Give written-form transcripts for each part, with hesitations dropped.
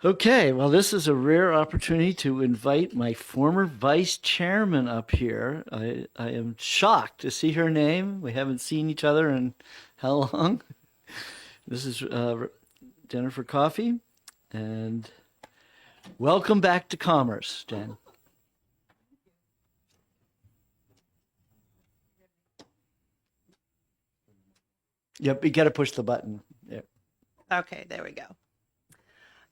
Okay, well, this is a rare opportunity to invite my former vice chairman up here. I am shocked to see her name. We haven't seen each other in how long? This is Jennifer Coffey, and welcome back to Commerce, Jen. Yep, you got to push the button. Yep. Okay, there we go.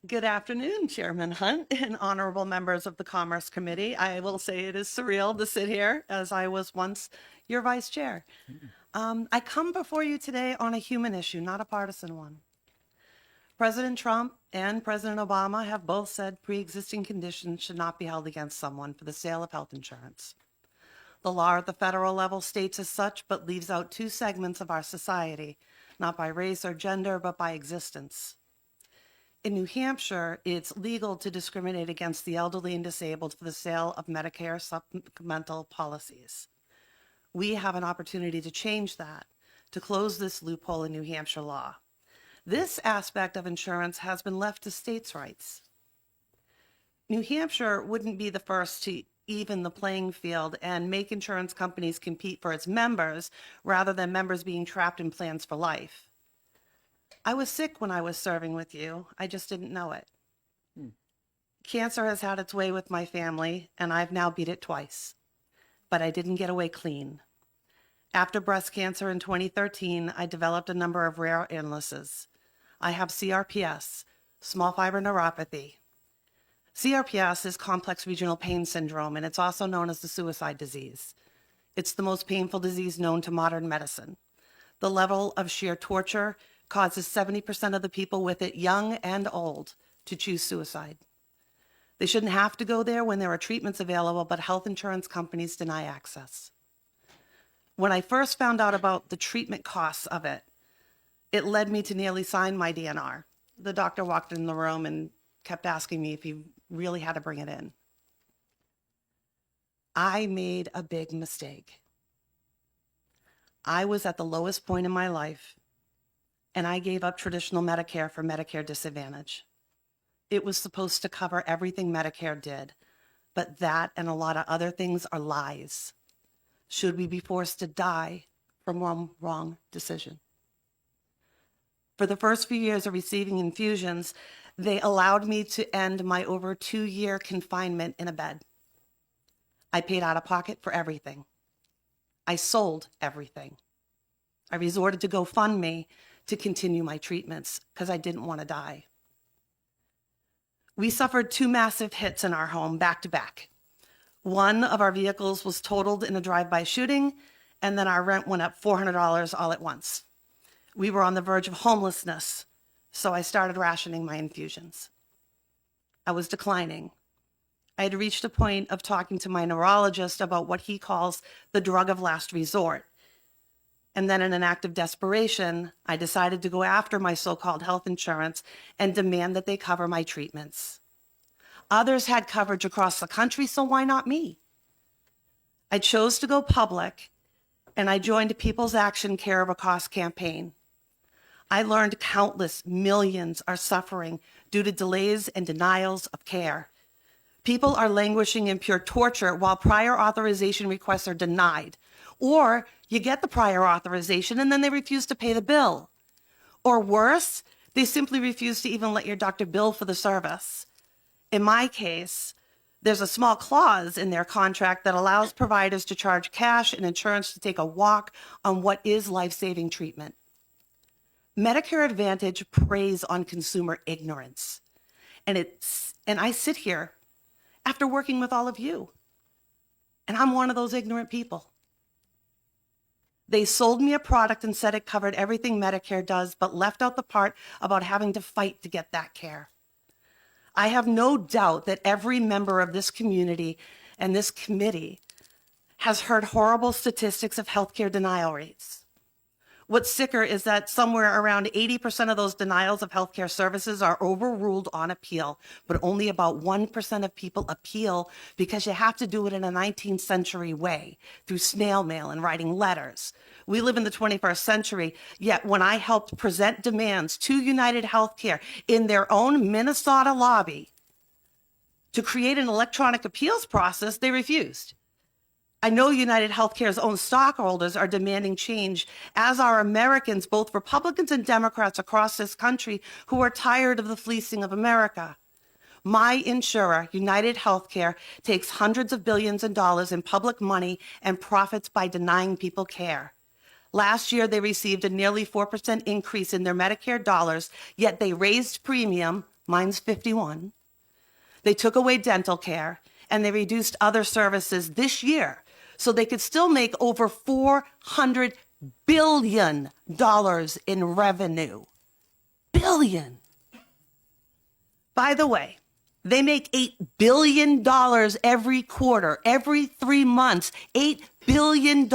Good afternoon, Chairman Hunt and honorable members of the Commerce Committee. I will say it is surreal to sit here as I was once your vice chair. I come before you today on a human issue, not a partisan one. President Trump and President Obama have both said pre-existing conditions should not be held against someone for the sale of health insurance. The law at the federal level states as such, but leaves out two segments of our society, not by race or gender, but by existence. In New Hampshire, it's legal to discriminate against the elderly and disabled for the sale of Medicare supplemental policies. We have an opportunity to change that, to close this loophole in New Hampshire law. This aspect of insurance has been left to states' rights. New Hampshire wouldn't be the first to even the playing field and make insurance companies compete for its members rather than members being trapped in plans for life. I was sick when I was serving with you. I just didn't know it. Cancer has had its way with my family, and I've now beat it twice. But I didn't get away clean. After breast cancer in 2013, I developed a number of rare illnesses. I have CRPS, small fiber neuropathy. CRPS is complex regional pain syndrome, and it's also known as the suicide disease. It's the most painful disease known to modern medicine. The level of sheer torture causes 70% of the people with it, young and old, to choose suicide. They shouldn't have to go there when there are treatments available, but health insurance companies deny access. When I first found out about the treatment costs of it, it led me to nearly sign my DNR. The doctor walked in the room and kept asking me if he really had to bring it in. I made a big mistake. I was at the lowest point in my life, and I gave up traditional Medicare for Medicare Disadvantage. It was supposed to cover everything Medicare did, but that and a lot of other things are lies. Should we be forced to die from one wrong decision? For the first few years of receiving infusions, they allowed me to end my over 2-year confinement in a bed. I paid out of pocket for everything. I sold everything. I resorted to GoFundMe to continue my treatments because I didn't want to die. We suffered 2 massive hits in our home back to back. One of our vehicles was totaled in a drive-by shooting, and then our rent went up $400 all at once. We were on the verge of homelessness, so I started rationing my infusions. I was declining. I had reached a point of talking to my neurologist about what he calls the drug of last resort. And then in an act of desperation, I decided to go after my so-called health insurance and demand that they cover my treatments. Others had coverage across the country, so why not me? I chose to go public, and I joined People's Action Care of a Cost campaign. I learned countless millions are suffering due to delays and denials of care. People are languishing in pure torture while prior authorization requests are denied. Or you get the prior authorization and then they refuse to pay the bill. Or worse, they simply refuse to even let your doctor bill for the service. In my case, there's a small clause in their contract that allows providers to charge cash and insurance to take a walk on what is life-saving treatment. Medicare Advantage preys on consumer ignorance. And I sit here after working with all of you, and I'm one of those ignorant people. They sold me a product and said it covered everything Medicare does, but left out the part about having to fight to get that care. I have no doubt that every member of this community and this committee has heard horrible statistics of healthcare denial rates. What's sicker is that somewhere around 80% of those denials of healthcare services are overruled on appeal, but only about 1% of people appeal because you have to do it in a 19th century way through snail mail and writing letters, We live in the 21st century, yet when I helped present demands to United Healthcare in their own Minnesota lobby to create an electronic appeals process, they refused. I know United Healthcare's own stockholders are demanding change, as are Americans, both Republicans and Democrats across this country, who are tired of the fleecing of America. My insurer, United Healthcare, takes hundreds of billions of dollars in public money and profits by denying people care. Last year, they received a nearly 4% increase in their Medicare dollars, yet they raised premium, mine's 51. They took away dental care, and they reduced other services this year so they could still make over $400 billion in revenue. Billion. By the way, they make $8 billion every quarter, every 3 months, $8 billion.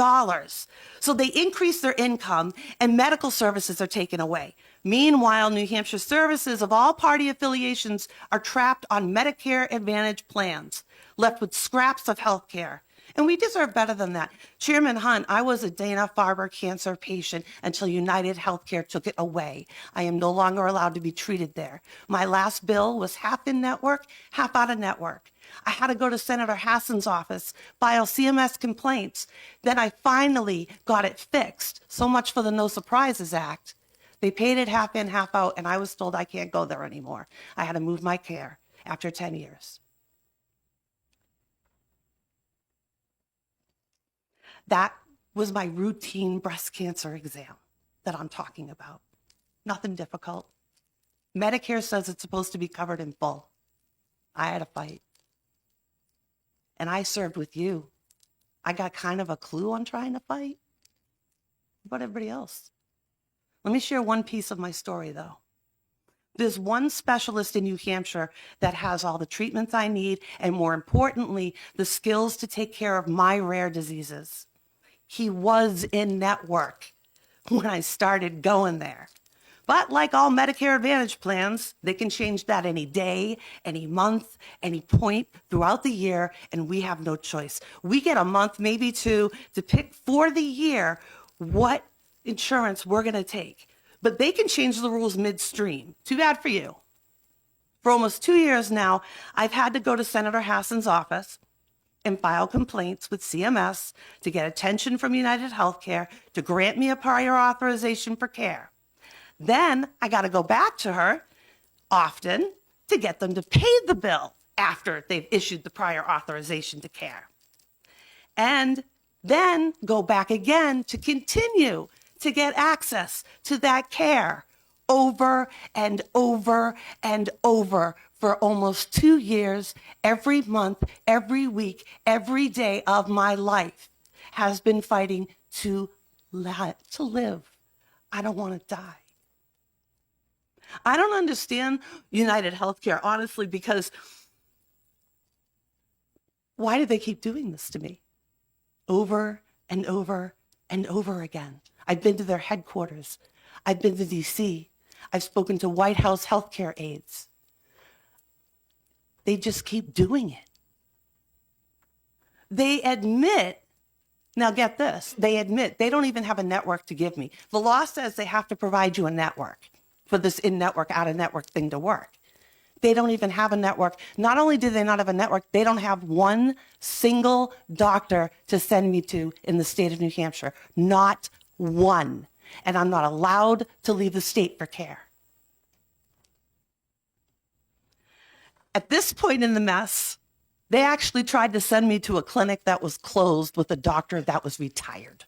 So they increase their income and medical services are taken away. Meanwhile, New Hampshire services of all party affiliations are trapped on Medicare Advantage plans, left with scraps of health care. And we deserve better than that. Chairman Hunt, I was a Dana-Farber cancer patient until United Healthcare took it away. I am no longer allowed to be treated there. My last bill was half in network, half out of network. I had to go to Senator Hassan's office, file CMS complaints. Then I finally got it fixed. So much for the No Surprises Act. They paid it half in, half out, and I was told I can't go there anymore. I had to move my care after 10 years. That was my routine breast cancer exam that I'm talking about. Nothing difficult. Medicare says it's supposed to be covered in full. I had a fight. And I served with you. I got kind of a clue on trying to fight. What about everybody else? Let me share one piece of my story, though. There's one specialist in New Hampshire that has all the treatments I need, and more importantly, the skills to take care of my rare diseases. He was in network when I started going there. But like all Medicare Advantage plans, they can change that any day, any month, any point throughout the year, and we have no choice. We get a month, maybe two, to pick for the year what insurance we're going to take. But they can change the rules midstream. Too bad for you. For almost 2 years now, I've had to go to Senator Hassan's office and file complaints with CMS to get attention from United Healthcare to grant me a prior authorization for care. Then I got to go back to her often to get them to pay the bill after they've issued the prior authorization to care. And then go back again to continue to get access to that care over and over and over for almost 2 years, every month, every week, every day of my life has been fighting to live. I don't want to die. I don't understand United Healthcare, honestly, because why do they keep doing this to me? Over and over and over again. I've been to their headquarters. I've been to DC. I've spoken to White House healthcare aides. They just keep doing it. They admit, now get this, they admit they don't even have a network to give me. The law says they have to provide you a network for this in-network, out-of-network thing to work. They don't even have a network. Not only do they not have a network, they don't have one single doctor to send me to in the state of New Hampshire. Not one. And I'm not allowed to leave the state for care. At this point in the mess, they actually tried to send me to a clinic that was closed with a doctor that was retired,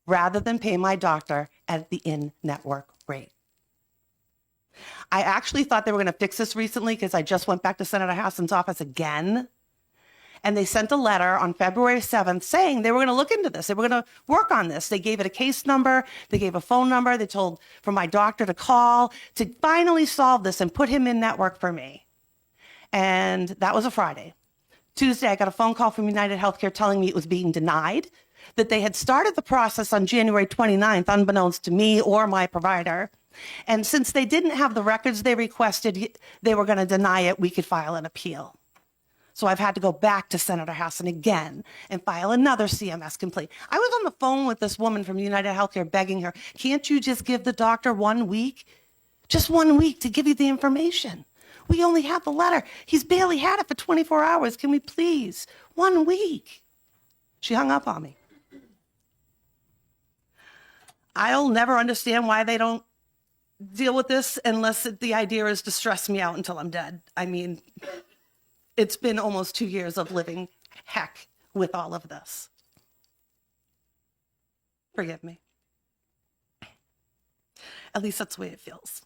rather than pay my doctor at the in-network rate. I actually thought they were going to fix this recently because I just went back to Senator Hassan's office again. And they sent a letter on February 7th saying they were going to look into this. They were going to work on this. They gave it a case number. They gave a phone number. They told for my doctor to call to finally solve this and put him in network for me. And that was a Friday. Tuesday, I got a phone call from United Healthcare telling me it was being denied, that they had started the process on January 29th, unbeknownst to me or my provider. And since they didn't have the records they requested, they were going to deny it. We could file an appeal. So I've had to go back to Senator Hassan again and file another CMS complaint. I was on the phone with this woman from United Healthcare begging her, can't you just give the doctor 1 week? Just 1 week to give you the information. We only have the letter. He's barely had it for 24 hours. Can we please? 1 week. She hung up on me. I'll never understand why they don't deal with this unless the idea is to stress me out until I'm dead. I mean, it's been almost 2 years of living heck with all of this. Forgive me. At least that's the way it feels.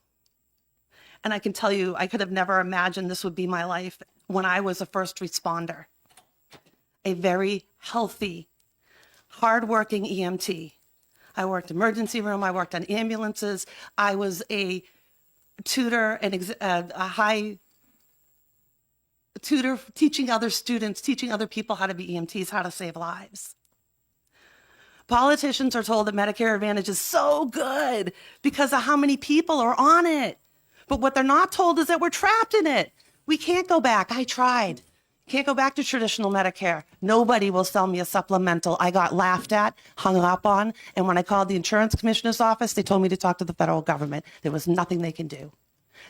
And I can tell you, I could have never imagined this would be my life when I was a first responder. A very healthy, hardworking EMT. I worked emergency room, I worked on ambulances, I was a tutor, a high tutor, teaching other students, teaching other people how to be EMTs, how to save lives. Politicians are told that Medicare Advantage is so good because of how many people are on it. But what they're not told is that we're trapped in it. We can't go back. I tried. Can't go back to traditional Medicare. Nobody will sell me a supplemental. I got laughed at, hung up on, and when I called the insurance commissioner's office, they told me to talk to the federal government. There was nothing they can do.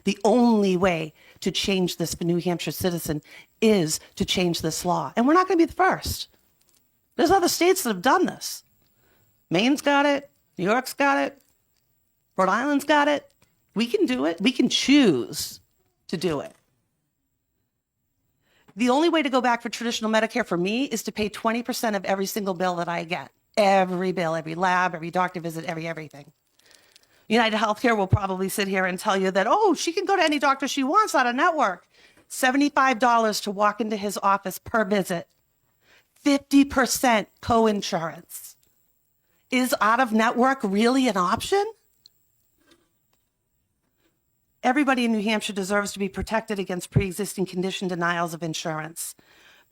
The only way to change this for New Hampshire citizen is to change this law. And we're not going to be the first. There's other states that have done this. Maine's got it. New York's got it. Rhode Island's got it. We can do it. We can choose to do it. The only way to go back for traditional Medicare for me is to pay 20% of every single bill that I get. Every bill, every lab, every doctor visit, everything. United Healthcare will probably sit here and tell you that, oh, she can go to any doctor she wants out of network. $75 to walk into his office per visit. 50% co-insurance. Is out of network really an option? Everybody in New Hampshire deserves to be protected against pre-existing condition denials of insurance.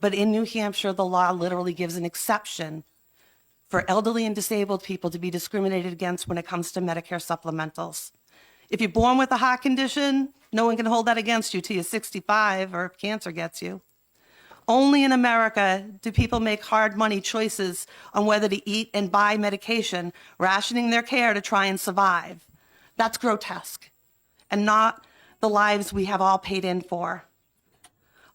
But in New Hampshire, the law literally gives an exception for elderly and disabled people to be discriminated against when it comes to Medicare supplementals. If you're born with a heart condition, no one can hold that against you till you're 65 or if cancer gets you. Only in America do people make hard money choices on whether to eat and buy medication, rationing their care to try and survive. That's grotesque. And not the lives we have all paid in for.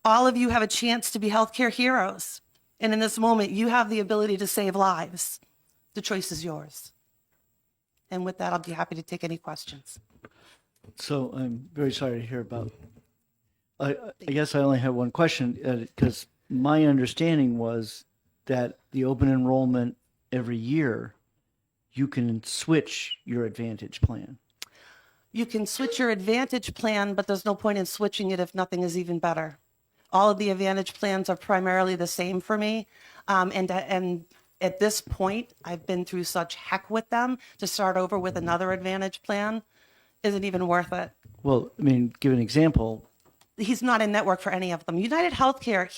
All of you have a chance to be healthcare heroes. And in this moment, you have the ability to save lives. The choice is yours. And with that, I'll be happy to take any questions. So I'm very sorry to hear about. I guess I only have one question because my understanding was that the open enrollment every year, you can switch your Advantage plan. You can switch your Advantage plan, but there's no point in switching it if nothing is even better. All of the Advantage plans are primarily the same for me. And at this point, I've been through such heck with them to start over with another Advantage plan isn't even worth it. Well, I mean, give an example. He's not in network for any of them. United Healthcare,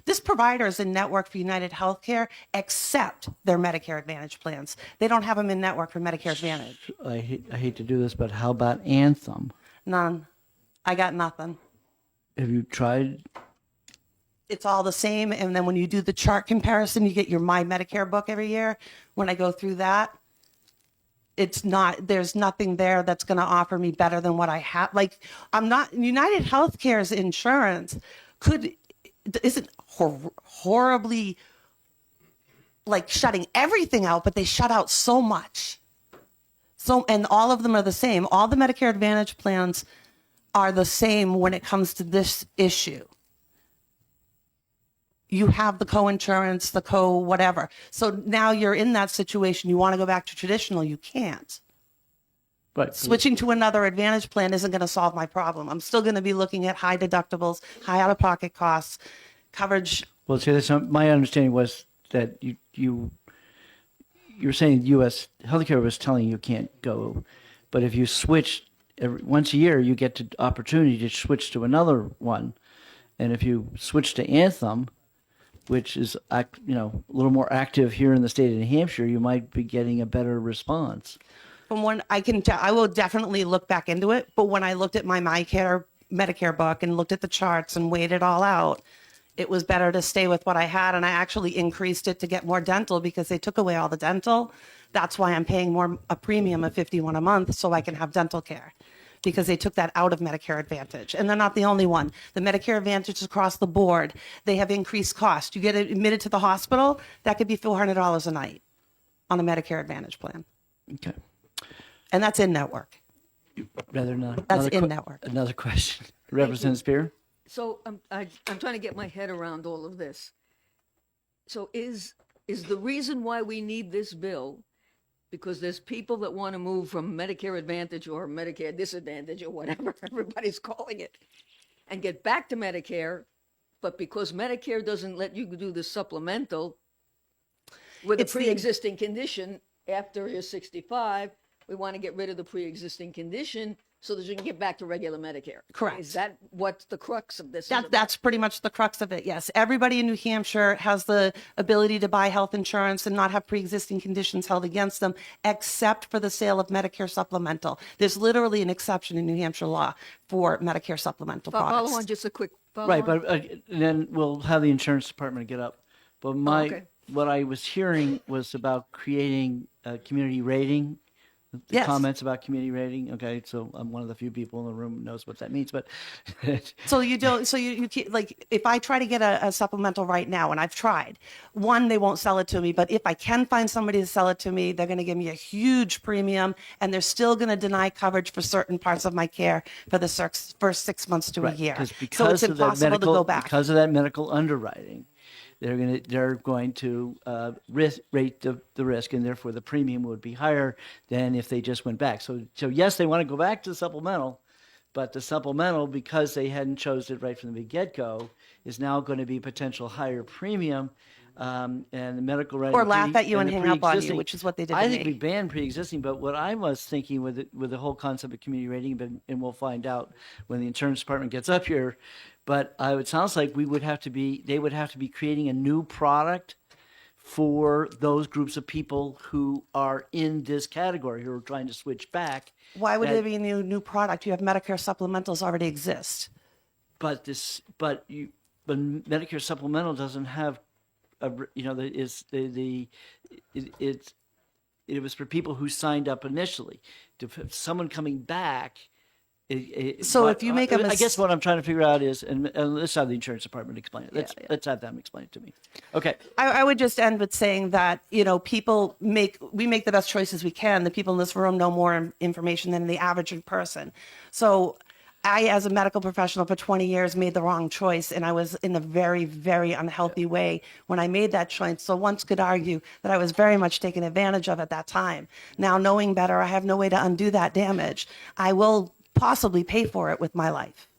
this provider is in network for United Healthcare except their Medicare Advantage plans. They don't have them in network for Medicare Advantage. I hate to do this, but how about Anthem? None. I got nothing. Have you tried? It's all the same. And then when you do the chart comparison, you get your My Medicare book every year. When I go through that, there's nothing there that's going to offer me better than what I have. Like, United Healthcare's insurance isn't horribly like shutting everything out, but they shut out so much. And all of them are the same. All the Medicare Advantage plans are the same when it comes to this issue. You have the co-insurance, the co-whatever. So now you're in that situation. You want to go back to traditional, you can't. But Switching to another Advantage plan isn't going to solve my problem. I'm still going to be looking at high deductibles, high out-of-pocket costs, coverage. Well, see, my understanding was that you're saying U.S. healthcare was telling you can't go, but if you switch once a year, you get the opportunity to switch to another one, and if you switch to Anthem, which is a little more active here in the state of New Hampshire, you might be getting a better response. From when I will definitely look back into it. But when I looked at my Medicare book and looked at the charts and weighed it all out, it was better to stay with what I had. And I actually increased it to get more dental because they took away all the dental. That's why I'm paying a premium of $51 a month so I can have dental care, because they took that out of Medicare Advantage. And they're not the only one. The Medicare Advantage is across the board. They have increased cost. You get admitted to the hospital, that could be $400 a night on a Medicare Advantage plan. Okay. And that's in network. Rather not. That's in network. Another question. Representative Spear? So I'm trying to get my head around all of this. So is the reason why we need this bill because there's people that want to move from Medicare Advantage or Medicare Disadvantage or whatever everybody's calling it and get back to Medicare, but because Medicare doesn't let you do the supplemental with a pre-existing condition after you're 65, we want to get rid of the pre-existing condition so that you can get back to regular Medicare. Correct. Is that what's the crux of this? is about? That's pretty much the crux of it, yes. Everybody in New Hampshire has the ability to buy health insurance and not have pre-existing conditions held against them, except for the sale of Medicare supplemental. There's literally an exception in New Hampshire law for Medicare supplemental products. Follow on, just a quick follow Right, on. but then we'll have the insurance department get up. But okay. what I was hearing was about creating a community rating. The Yes. comments about community rating. Okay, so I'm one of the few people in the room who knows what that means. But So you don't, so you can't, like, if I try to get a supplemental right now, and I've tried, one, they won't sell it to me, but if I can find somebody to sell it to me, they're going to give me a huge premium, and they're still going to deny coverage for certain parts of my care for the first 6 months to a year. So it's of that impossible to go back. because of that medical underwriting, they're going to rate the risk, and therefore the premium would be higher than if they just went back. So yes, they want to go back to the supplemental, but the supplemental, because they hadn't chosen it right from the get-go, is now going to be potential higher premium, and the medical rating Or laugh at you and the hang up on you, pre-existing- which is what they did I to think me. we banned pre-existing, but what I was thinking with the whole concept of community rating, and we'll find out when the insurance department gets up here. But it sounds like they would have to be creating a new product for those groups of people who are in this category, who are trying to switch back. Why would there be a new product? You have Medicare supplementals already exist. But Medicare supplemental doesn't have it was for people who signed up initially. Someone coming back. So if you make a I guess what I'm trying to figure out is, and let's have the insurance department explain it. Let's have them explain it to me. Okay. I would just end with saying that, we make the best choices we can. The people in this room know more information than the average person. So I, as a medical professional for 20 years, made the wrong choice, and I was in a very, very unhealthy way when I made that choice. So one could argue that I was very much taken advantage of at that time. Now, knowing better, I have no way to undo that damage. I will possibly pay for it with my life.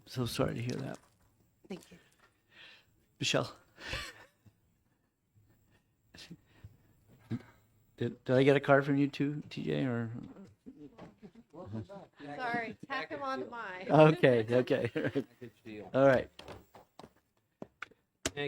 So sorry to hear that. Thank you. Michelle. Did I get a card from you too, TJ? Or Sorry, tack him onto mine. okay. All right.